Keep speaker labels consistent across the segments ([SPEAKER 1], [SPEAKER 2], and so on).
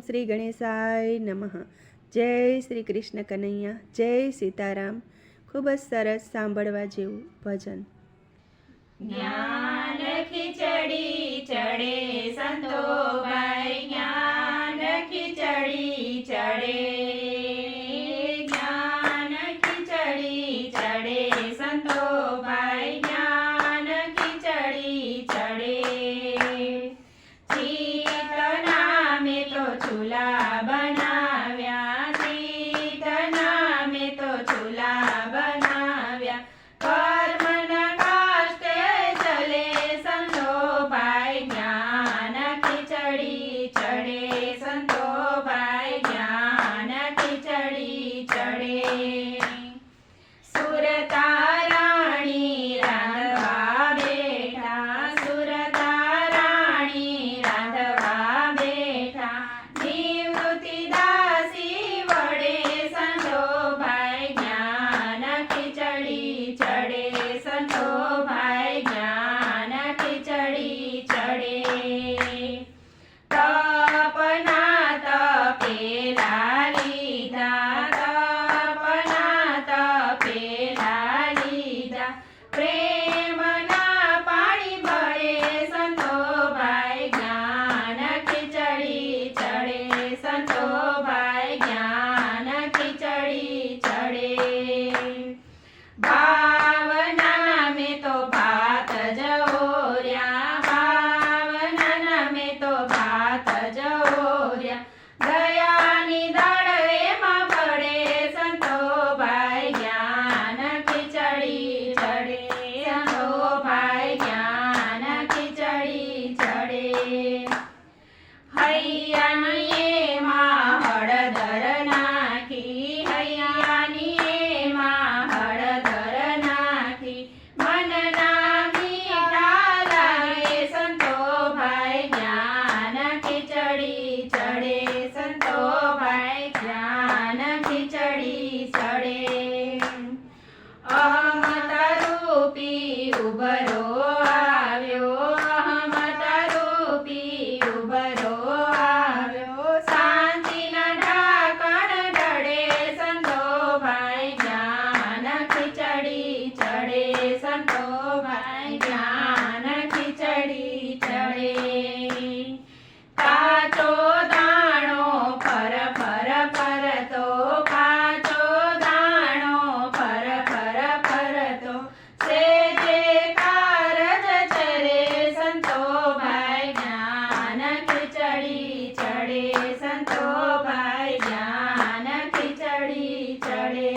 [SPEAKER 1] શ્રી ગણેશાય નમઃ। જય શ્રી કૃષ્ણ કનૈયા, જય સીતારામ। ખૂબ જ સરસ સાંભળવા જેવું ભજન।
[SPEAKER 2] જ્ઞાન ખીચડી ચડે સંતોભાઈ, જ્ઞાન ખીચડી ચડે, જ્ઞાન ખીચડી ચડે સંતોભાઈ, જ્ઞાન ખીચડી ચડે। ચિત્ત નામે તો ચૂલા બનાવ્યા, ચિત્ત નામે તો ચૂલા બનાવ્યા, કર્મના કાષ્ટે ચલે સંતોભાઈ, જ્ઞાન ખીચડી ચડે સંતોભાઈ, જ્ઞાન ખીચડી ચડે। સુરતા રાણી રાંધવા બેઠા, સુરતા રાણી રાંધવા બેઠા, નિવૃત્તિ દાસી વડે સંતોભાઈ, જ્ઞાન ખીચડી ચડે સંતોભાઈ, જ્ઞાન ખીચડી ચડે। તપના તપેલા લીધા, તપના તપેલા લીધા, પ્રેમના પાણી ભળે સંતોભાઈ, જ્ઞાન ખીચડી ચડે સંતોભાઈ, જ્ઞાન ખીચડી ચડે। ભાવના મેં તો ભાત જવોર્યા, ભાવના મેં તો ભાત જવોર્યા, દયાની દાળ એમાં પડે સંતોભાઈ, જ્ઞાન ખીચડી ચડે સંતોભાઈ, જ્ઞાન ખીચડી ચડે। હૈયાની એમાં હળદર નાખી, હૈયાની એમાં હળદર નાખી, મનના મીઠા લાગે સંતોભાઈ, જ્ઞાન ખીચડી ચડે સંતોભાઈ, જ્ઞાન ખીચડી ચડે। અહમતા રૂપી ઉભરો આવ્યો, અહમતા રૂપી ઉભરો આવ્યો, શાંતિના ઢાંકણ ઢળે સંતોભાઈ, જ્ઞાન ખીચડી ચડે સંતોભાઈ, જ્ઞાન ખીચડી ચડે। કાચો દાણો ફર ફર ફરતો, કાચો દાણો ફર ફર ફરતો, સેજે કારજ ચરે સંતોભાઈ, જ્ઞાન ખીચડી ચડે સંતોભાઈ, જ્ઞાન ખીચડી ચડે।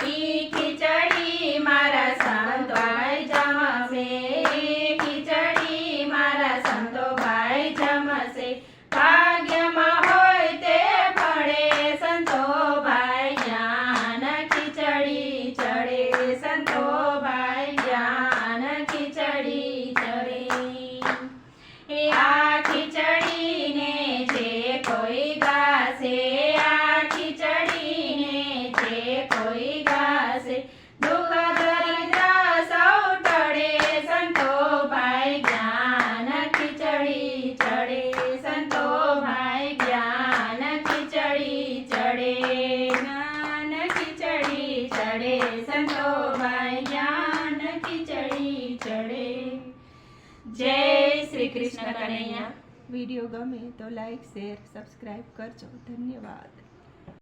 [SPEAKER 2] ઈ ખીચડી મારા સંતોભાઈ જમશે, ઈ ખીચડી મારા સંતોભાઈ જમશે, ભાગ્યમાં હોય તે ફળે સંતોભાઈ, જ્ઞાન ખીચડી ચડે સંતોભાઈ, જ્ઞાન ખીચડી ચડે। આ ખીચડીને જે કોઈ ગાશે, આ ખીચડીને જે કોઈ ગાશે, દુઃખ દરિદ્ર સૌ ટળે સંતોભાઈ, જ્ઞાન ખીચડી ચડે સંતોભાઈ, જ્ઞાન ખીચડી ચડે, જ્ઞાન ખીચડી ચડે સંતોભાઈ, જ્ઞાન ખીચડી ચડે। જય શ્રી કૃષ્ણ કનૈયા।
[SPEAKER 1] વિડીયો ગમે તો લાઈક, શેર, સબસ્ક્રાઈબ કરજો। ધન્યવાદ।